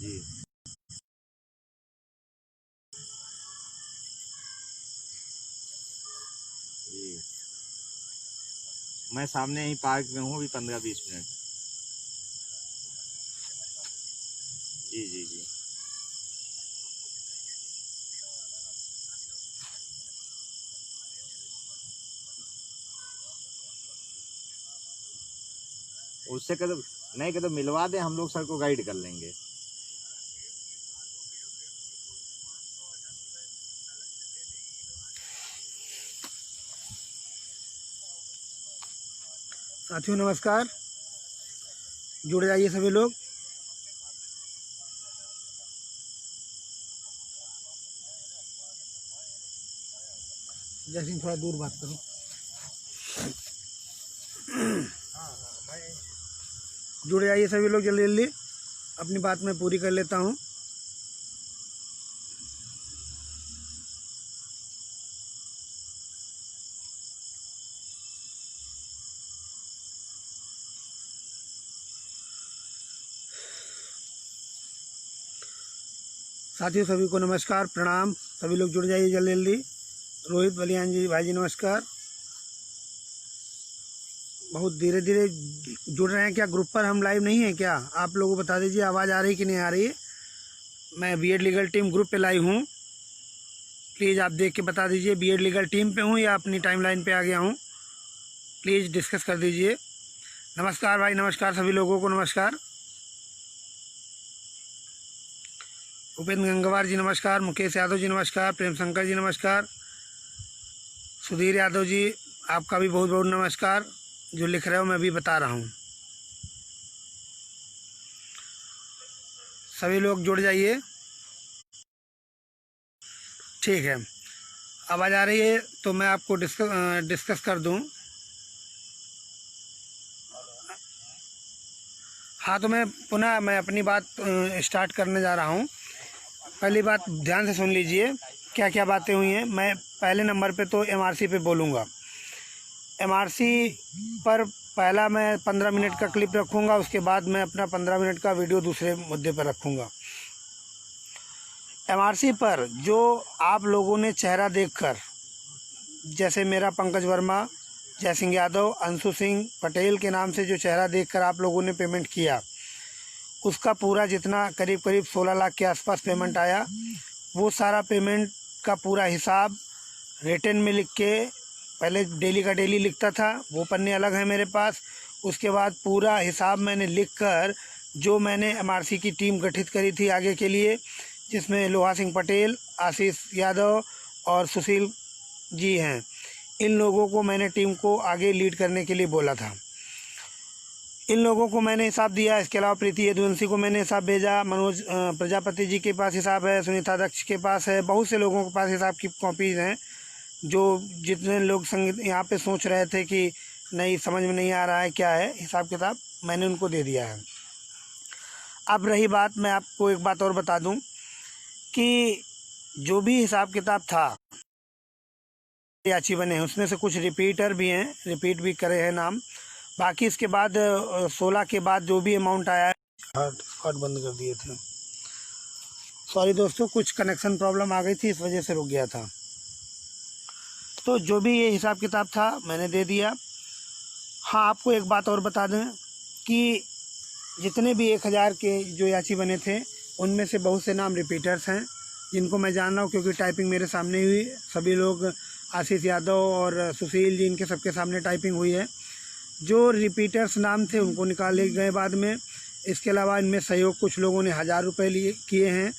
जी जी। मैं सामने ही पार्क में हूँ, अभी 15-20 मिनट। जी जी जी। उससे कदम नहीं, कदम मिलवा दे, हम लोग सर को गाइड कर लेंगे। साथियों नमस्कार, जुड़ जाइए सभी लोग। जय सिंह, थोड़ा दूर बात करो। जुड़ जाइए सभी लोग जल्दी जल्दी, अपनी बात मैं पूरी कर लेता हूँ। साथियों सभी को नमस्कार, प्रणाम। सभी लोग जुड़ जाइए जल्दी जल्दी। रोहित बलियान जी, भाई जी नमस्कार। बहुत धीरे धीरे जुड़ रहे हैं क्या? ग्रुप पर हम लाइव नहीं है क्या? आप लोगों को बता दीजिए, आवाज़ आ रही कि नहीं आ रही है। मैं बीएड लीगल टीम ग्रुप पे लाइव हूँ, प्लीज़ आप देख के बता दीजिए बीएड लीगल टीम पे हूँ या अपनी टाइमलाइन पे आ गया हूँ। प्लीज़ डिस्कस कर दीजिए। नमस्कार भाई, नमस्कार सभी लोगों को नमस्कार। उपेंद्र गंगवार जी नमस्कार, मुकेश यादव जी नमस्कार, प्रेम शंकर जी नमस्कार, सुधीर यादव जी आपका भी बहुत बहुत नमस्कार। जो लिख रहे हो मैं भी बता रहा हूँ, सभी लोग जुड़ जाइए। ठीक है, आवाज़ आ रही है तो मैं आपको डिस्कस कर दूँ। हाँ, तो मैं अपनी बात स्टार्ट करने जा रहा हूँ। पहली बात ध्यान से सुन लीजिए, क्या क्या बातें हुई हैं। मैं पहले नंबर पे तो एमआरसी पे बोलूँगा। एमआरसी पर पहला मैं 15 मिनट का क्लिप रखूँगा, उसके बाद मैं अपना 15 मिनट का वीडियो दूसरे मुद्दे पर रखूँगा। एमआरसी पर जो आप लोगों ने चेहरा देखकर, जैसे मेरा पंकज वर्मा, जय सिंह यादव, अंशु सिंह पटेल के नाम से जो चेहरा देखकर आप लोगों ने पेमेंट किया, उसका पूरा जितना करीब करीब 16 लाख के आसपास पेमेंट आया, वो सारा पेमेंट का पूरा हिसाब रिटन में लिख के, पहले डेली का डेली लिखता था, वो पन्ने अलग हैं मेरे पास। उसके बाद पूरा हिसाब मैंने लिखकर, जो मैंने एमआरसी की टीम गठित करी थी आगे के लिए, जिसमें लोहा सिंह पटेल, आशीष यादव और सुशील जी हैं, इन लोगों को मैंने टीम को आगे लीड करने के लिए बोला था। इन लोगों को मैंने हिसाब दिया। इसके अलावा प्रीति यदुवंशी को मैंने हिसाब भेजा, मनोज प्रजापति जी के पास हिसाब है, सुनीता दक्ष के पास है, बहुत से लोगों के पास हिसाब की कॉपीज़ हैं। जो जितने लोग संग यहाँ पे सोच रहे थे कि नहीं समझ में नहीं आ रहा है क्या है हिसाब किताब, मैंने उनको दे दिया है। अब रही बात, मैं आपको एक बात और बता दूं कि जो भी हिसाब किताब था याची बने हैं, उसमें से कुछ रिपीटर भी हैं, रिपीट भी करे हैं नाम। बाकी इसके बाद 16 के बाद जो भी अमाउंट आया है, कार्ड बंद कर दिए थे, सॉरी दोस्तों, कुछ कनेक्शन प्रॉब्लम आ गई थी, इस वजह से रुक गया था। तो जो भी ये हिसाब किताब था मैंने दे दिया। हाँ, आपको एक बात और बता दें कि जितने भी 1000 के जो याची बने थे, उनमें से बहुत से नाम रिपीटर्स हैं, जिनको मैं जान रहा हूँ क्योंकि टाइपिंग मेरे सामने हुई। सभी लोग, आशीष यादव और सुशील जी, इनके सबके सामने टाइपिंग हुई है। जो रिपीटर्स नाम थे उनको निकाले गए बाद में। इसके अलावा इनमें सहयोग कुछ लोगों ने 1000 रुपये लिए किए हैं,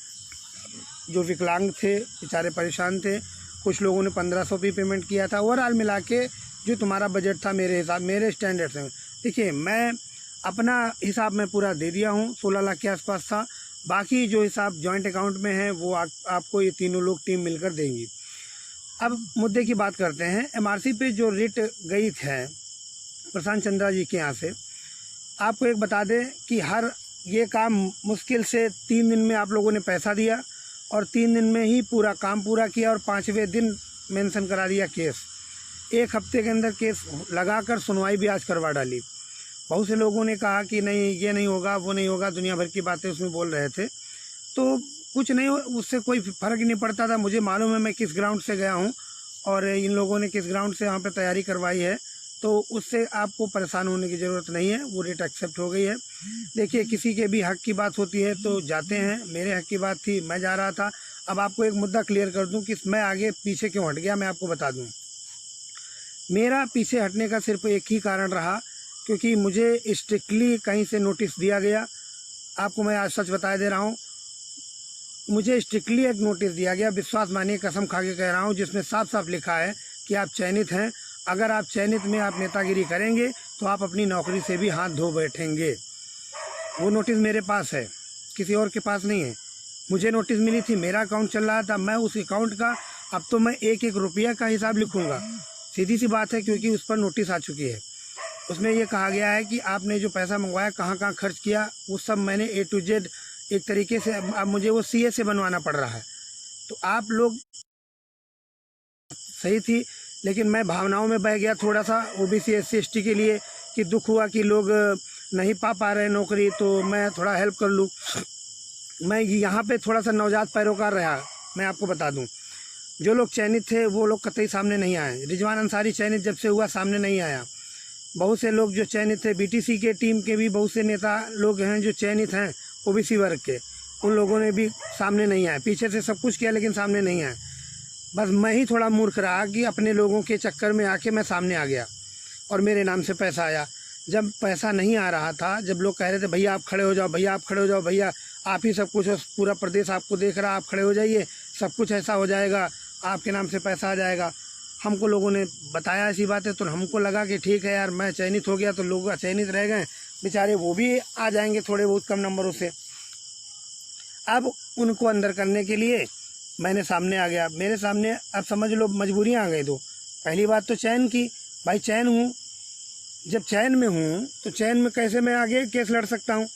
जो विकलांग थे, बेचारे परेशान थे। कुछ लोगों ने 1500 भी पेमेंट किया था। ओवरऑल मिला के जो तुम्हारा बजट था, मेरे हिसाब, मेरे स्टैंडर्ड से, देखिए मैं अपना हिसाब मैं पूरा दे दिया हूँ, 16 लाख के आसपास था। बाकी जो हिसाब जॉइंट अकाउंट में है वो आपको ये तीनों लोग टीम मिलकर देंगी। अब मुद्दे की बात करते हैं। एमआरसी पे जो रिट गई है प्रशांत चंद्रा जी के यहाँ से, आपको एक बता दें कि ये काम मुश्किल से 3 दिन में आप लोगों ने पैसा दिया और 3 दिन में ही पूरा काम पूरा किया और 5वें दिन मेंशन करा दिया केस। 1 हफ्ते के अंदर केस लगाकर सुनवाई भी आज करवा डाली। बहुत से लोगों ने कहा कि नहीं ये नहीं होगा, वो नहीं होगा, दुनिया भर की बातें उसमें बोल रहे थे। तो कुछ नहीं, उससे कोई फ़र्क नहीं पड़ता था। मुझे मालूम है मैं किस ग्राउंड से गया हूँ और इन लोगों ने किस ग्राउंड से यहाँ पे तैयारी करवाई है, तो उससे आपको परेशान होने की ज़रूरत नहीं है। वो रेट एक्सेप्ट हो गई है। देखिए, किसी के भी हक़ की बात होती है तो जाते हैं। मेरे हक़ की बात थी, मैं जा रहा था। अब आपको एक मुद्दा क्लियर कर दूं कि मैं आगे पीछे क्यों हट गया, मैं आपको बता दूं। मेरा पीछे हटने का सिर्फ एक ही कारण रहा, क्योंकि मुझे स्ट्रिक्टली कहीं से नोटिस दिया गया। आपको मैं आज सच बता दे रहा हूँ, मुझे स्ट्रिक्टली एक नोटिस दिया गया, विश्वास मानिए, कसम खा के कह रहा हूँ, जिसमें साफ साफ लिखा है कि आप चयनित हैं। अगर आप चयनित में आप नेतागिरी करेंगे तो आप अपनी नौकरी से भी हाथ धो बैठेंगे। वो नोटिस मेरे पास है, किसी और के पास नहीं है। मुझे नोटिस मिली थी, मेरा अकाउंट चल रहा था, मैं उस अकाउंट का अब तो मैं एक एक रुपया का हिसाब लिखूंगा। सीधी सी बात है, क्योंकि उस पर नोटिस आ चुकी है। उसमें ये कहा गया है कि आपने जो पैसा मंगवाया कहाँ कहाँ खर्च किया, वो सब मैंने A to Z एक तरीके से, अब मुझे वो CA से बनवाना पड़ रहा है। तो आप लोग सही थी, लेकिन मैं भावनाओं में बह गया थोड़ा सा, OBC SC ST के लिए, कि दुख हुआ कि लोग नहीं पा रहे नौकरी, तो मैं थोड़ा हेल्प कर लूँ। मैं यहाँ पे थोड़ा सा नवजात पैरोकार रहा। मैं आपको बता दूँ, जो लोग चयनित थे वो लोग कतई सामने नहीं आए। रिजवान अंसारी चयनित जब से हुआ सामने नहीं आया। बहुत से लोग जो चयनित थे, BTC के टीम के भी बहुत से नेता लोग हैं जो चयनित हैं OBC वर्ग के, उन लोगों ने भी सामने नहीं आए। पीछे से सब कुछ किया लेकिन सामने नहीं आए। बस मैं ही थोड़ा मूर्ख रहा कि अपने लोगों के चक्कर में आके मैं सामने आ गया और मेरे नाम से पैसा आया। जब पैसा नहीं आ रहा था, जब लोग कह रहे थे भैया आप खड़े हो जाओ, भैया आप खड़े हो जाओ, भैया आप ही सब कुछ, पूरा प्रदेश आपको देख रहा, आप खड़े हो जाइए, सब कुछ ऐसा हो जाएगा, आपके नाम से पैसा आ जाएगा। हमको लोगों ने बताया ऐसी बातें, तो हमको लगा कि ठीक है यार, मैं चयनित हो गया तो लोग अचयनित रह गए, बेचारे वो भी आ जाएंगे थोड़े बहुत कम नंबरों से। अब उनको अंदर करने के लिए मैंने सामने आ गया। मेरे सामने अब समझ लो मजबूरियाँ आ गई। दो, पहली बात तो चयन की, भाई चयन हूँ, जब चयन में हूँ तो चयन में कैसे मैं आगे केस लड़ सकता हूँ।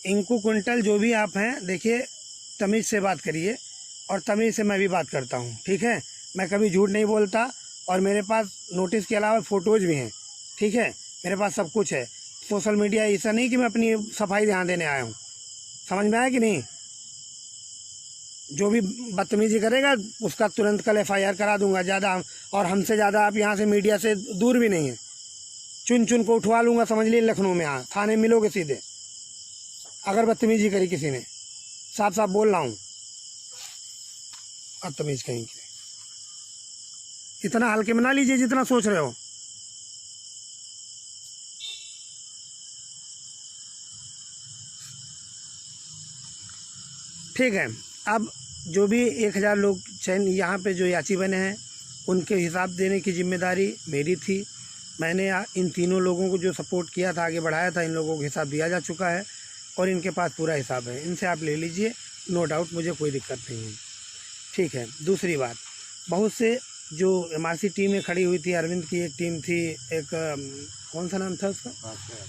इंकू कुंटल जो भी आप हैं, देखिए तमीज़ से बात करिए और तमीज़ से मैं भी बात करता हूँ, ठीक है। मैं कभी झूठ नहीं बोलता और मेरे पास नोटिस के अलावा फ़ोटोज़ भी हैं, ठीक है, मेरे पास सब कुछ है। सोशल मीडिया ऐसा नहीं कि मैं अपनी सफाई ध्यान देने आया हूँ, समझ में आया कि नहीं। जो भी बदतमीजी करेगा उसका तुरंत कल FIR करा दूंगा ज़्यादा, और हमसे ज़्यादा आप यहाँ से मीडिया से दूर भी नहीं है। चुन चुन को उठवा लूँगा, समझ लिए लखनऊ में, यहाँ थाने मिलोगे सीधे अगर बदतमीजी करी किसी ने। साफ साफ बोल रहा हूँ, बदतमीज कहीं की। इतना हल्के में ना लीजिए जितना सोच रहे हो। ठीक है, अब जो भी 1000 लोग चयन यहाँ पे जो याची बने हैं, उनके हिसाब देने की जिम्मेदारी मेरी थी। मैंने इन तीनों लोगों को जो सपोर्ट किया था, आगे बढ़ाया था, इन लोगों को हिसाब दिया जा चुका है और इनके पास पूरा हिसाब है। इनसे आप ले लीजिए, नो डाउट, मुझे कोई दिक्कत नहीं है, ठीक है। दूसरी बात, बहुत से जो MRC टीमें खड़ी हुई थी, अरविंद की एक टीम थी, एक कौन सा नाम था उसका,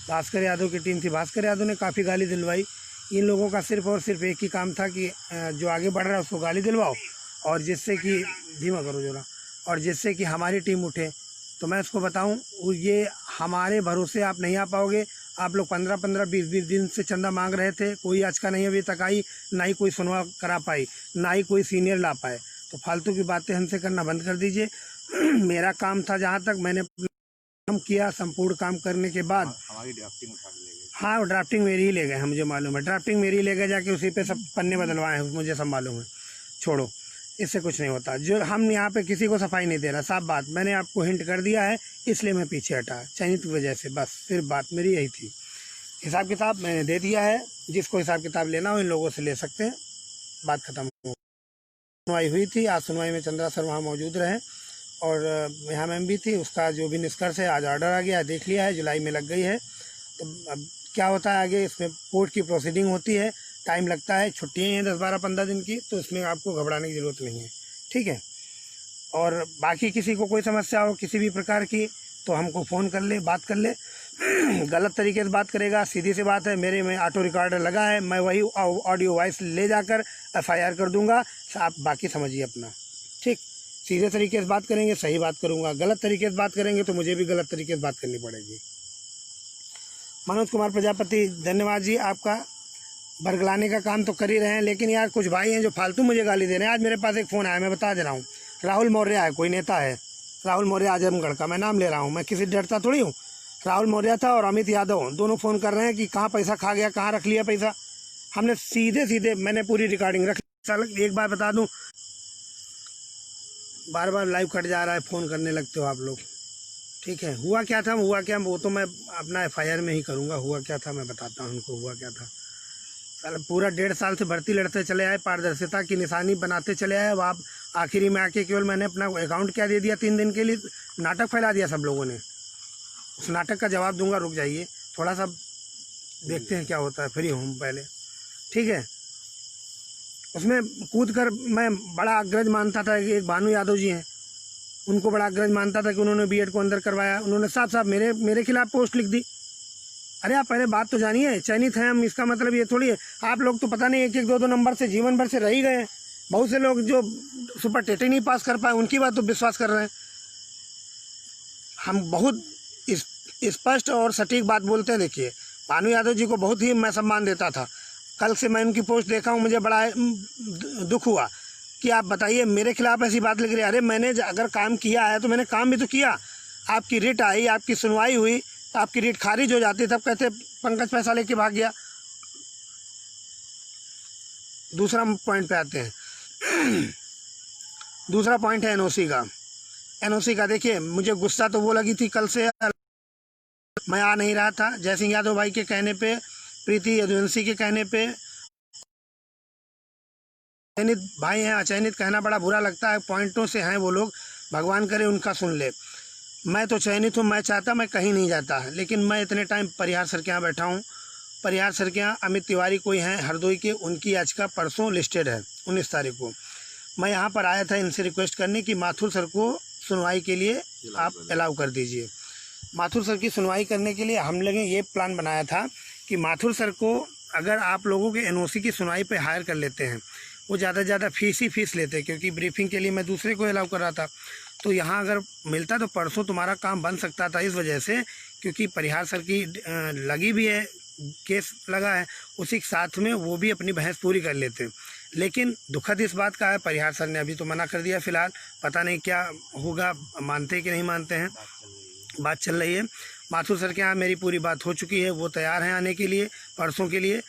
भास्कर यादव की टीम थी, भास्कर यादव ने काफ़ी गाली दिलवाई। इन लोगों का सिर्फ और सिर्फ एक ही काम था कि जो आगे बढ़ रहा है उसको गाली दिलवाओ, और जिससे कि धीमा करो जरा, और जिससे कि हमारी टीम उठे। तो मैं उसको बताऊं, ये हमारे भरोसे आप नहीं आ पाओगे। आप लोग 15-15, 20-20 दिन से चंदा मांग रहे थे, कोई आज का नहीं अभी तक आई, ना ही कोई सुनवा करा पाई, ना ही कोई सीनियर ला पाए। तो फालतू की बातें हमसे करना बंद कर दीजिए। मेरा काम था, जहाँ तक मैंने काम किया, संपूर्ण काम करने के बाद हमारी ड्राफ्टिंग उठा के ले गए। हाँ, ड्राफ्टिंग मेरी ही ले गए हैं, मुझे मालूम है। ड्राफ्टिंग मेरी ही ले गए, जाके उसी पे सब पन्ने बदलवाए हैं, मुझे सब मालूम है। छोड़ो, इससे कुछ नहीं होता। जो हम यहाँ पे किसी को सफाई नहीं दे रहा, साफ बात, मैंने आपको हिंट कर दिया है, इसलिए मैं पीछे हटा, चयनित की वजह से, बस सिर्फ बात मेरी यही थी। हिसाब किताब मैंने दे दिया है, जिसको हिसाब किताब लेना हो इन लोगों से ले सकते हैं, बात खत्म हो। सुनवाई हुई थी, आज सुनवाई में चंद्रा सर वहाँ मौजूद रहे और यहाँ मैम भी थी। उसका जो भी निष्कर्ष है, आज ऑर्डर आ गया है, देख लिया है, जुलाई में लग गई है। तो अब क्या होता है आगे, इसमें कोर्ट की प्रोसीडिंग होती है, टाइम लगता है, छुट्टियाँ हैं 10, 12, 15 दिन की, तो इसमें आपको घबराने की ज़रूरत नहीं है, ठीक है। और बाकी किसी को कोई समस्या हो किसी भी प्रकार की, तो हमको फ़ोन कर ले, बात कर ले। गलत तरीके से बात करेगा, सीधी सी बात है, मेरे में ऑटो रिकॉर्डर लगा है, मैं वही ऑडियो वॉइस ले जाकर FIR कर दूंगा। आप बाकी समझिए अपना, ठीक। सीधे तरीके से बात करेंगे, सही बात करूंगा, गलत तरीके से बात करेंगे तो मुझे भी गलत तरीके से बात करनी पड़ेगी। मनोज कुमार प्रजापति, धन्यवाद जी आपका। बरगलाने का काम तो कर ही रहे हैं, लेकिन यार कुछ भाई हैं जो फालतू मुझे गाली दे रहे हैं। आज मेरे पास एक फ़ोन आया, मैं बता दे रहा हूँ, राहुल मौर्य है, कोई नेता है, राहुल मौर्य आजमगढ़ का, मैं नाम ले रहा हूँ, मैं किसी डरता थोड़ी हूँ। राहुल मौर्य था और अमित यादव दोनों फ़ोन कर रहे हैं कि कहाँ पैसा खा गया, कहाँ रख लिया पैसा। हमने सीधे मैंने पूरी रिकॉर्डिंग रख। एक बार बता दूँ, बार बार लाइव कट जा रहा है, फ़ोन करने लगते हो आप लोग। ठीक है, हुआ क्या था, वो तो मैं अपना FIR में ही करूँगा। हुआ क्या था मैं बताता हूँ उनको, हुआ क्या था। पूरा 1.5 साल से भर्ती लड़ते चले आए, पारदर्शिता की निशानी बनाते चले आए। अब आप आखिरी में आके केवल मैंने अपना अकाउंट क्या दे दिया, 3 दिन के लिए नाटक फैला दिया सब लोगों ने। उस नाटक का जवाब दूंगा, रुक जाइए थोड़ा सा, देखते हैं क्या होता है। फ्री हूँ पहले, ठीक है। उसमें कूद कर मैं बड़ा अग्रज मानता था कि एक भानु यादव जी हैं, उनको बड़ा अग्रज मानता था कि उन्होंने B.Ed को अंदर करवाया। उन्होंने साफ मेरे खिलाफ पोस्ट लिख दी। अरे आप पहले बात तो जानिए, चयनित हैं हम, इसका मतलब ये थोड़ी है आप लोग तो पता नहीं 1-1, 2-2 नंबर से जीवन भर से रह ही गए। बहुत से लोग जो सुपर टेट नहीं पास कर पाए, उनकी बात तो विश्वास कर रहे हैं। हम बहुत स्पष्ट और सटीक बात बोलते हैं। देखिए, भानु यादव जी को बहुत ही मैं सम्मान देता था। कल से मैं उनकी पोस्ट देखा हूँ, मुझे बड़ा दुख हुआ कि आप बताइए मेरे खिलाफ ऐसी बात लिख रही है। अरे मैंने अगर काम किया है तो मैंने काम भी तो किया। आपकी रिट आई, आपकी सुनवाई हुई, आपकी रिट खारिज हो जाती, तब कहते पंकज पैसा लेके भाग गया। दूसरा पॉइंट पे आते हैं। दूसरा पॉइंट है NOC का। NOC का देखिए, मुझे गुस्सा तो वो लगी थी कल से, मैं आ नहीं रहा था। जय सिंह यादव भाई के कहने पे, प्रीति यदुवंशी के कहने पे, चयनित भाई हैं, अचयनित कहना बड़ा बुरा लगता है। पॉइंटों से हैं वो लोग, भगवान करे उनका सुन ले। मैं तो चयनित हूँ, मैं चाहता मैं कहीं नहीं जाता, लेकिन मैं इतने टाइम परिहार सर के यहाँ बैठा हूँ। परिहार सर के यहाँ अमित तिवारी कोई हैं हरदोई के, उनकी याचिका परसों लिस्टेड है 19 तारीख को। मैं यहाँ पर आया था इनसे रिक्वेस्ट करने की माथुर सर को सुनवाई के लिए आप अलाउ कर दीजिए। माथुर सर की सुनवाई करने के लिए हम लोगों ने ये प्लान बनाया था कि माथुर सर को अगर आप लोगों के NOC की सुनवाई पे हायर कर लेते हैं, वो ज़्यादा से ज़्यादा फीस लेते, क्योंकि ब्रीफिंग के लिए मैं दूसरे को अलाउ कर रहा था। तो यहाँ अगर मिलता तो परसों तुम्हारा काम बन सकता था, इस वजह से क्योंकि परिहार सर की लगी भी है, केस लगा है, उसी के साथ में वो भी अपनी बहस पूरी कर लेते। लेकिन दुखद इस बात का है, परिहार सर ने अभी तो मना कर दिया फ़िलहाल, पता नहीं क्या होगा, मानते कि नहीं मानते हैं, बात चल रही है। माथुर सर के यहाँ मेरी पूरी बात हो चुकी है, वो तैयार हैं आने के लिए परसों के लिए।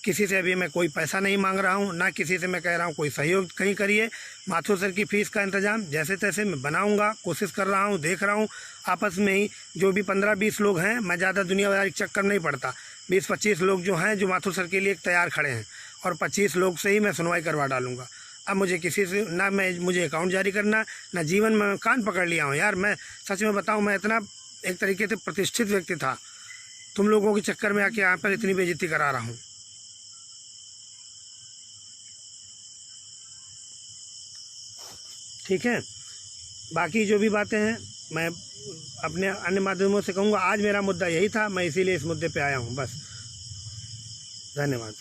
किसी से अभी मैं कोई पैसा नहीं मांग रहा हूँ, ना किसी से मैं कह रहा हूँ कोई सहयोग कहीं करिए। माथुर सर की फ़ीस का इंतज़ाम जैसे तैसे मैं बनाऊँगा, कोशिश कर रहा हूँ, देख रहा हूँ। आपस में ही जो भी 15-20 लोग हैं, मैं ज़्यादा दुनियादारी चक्कर नहीं पड़ता, 20-25 लोग जो हैं जो माथुर सर के लिए तैयार खड़े हैं, और 25 लोग से ही मैं सुनवाई करवा डालूँगा। अब मुझे किसी से ना मुझे अकाउंट जारी करना, ना जीवन में कान पकड़ लिया हूँ। यार मैं सच में बताऊँ, मैं इतना एक तरीके से प्रतिष्ठित व्यक्ति था, तुम लोगों के चक्कर में आके यहाँ पर इतनी बेइज्जती करा रहा हूँ। ठीक है, बाकी जो भी बातें हैं मैं अपने अन्य माध्यमों से कहूँगा। आज मेरा मुद्दा यही था, मैं इसीलिए इस मुद्दे पे आया हूँ बस। धन्यवाद।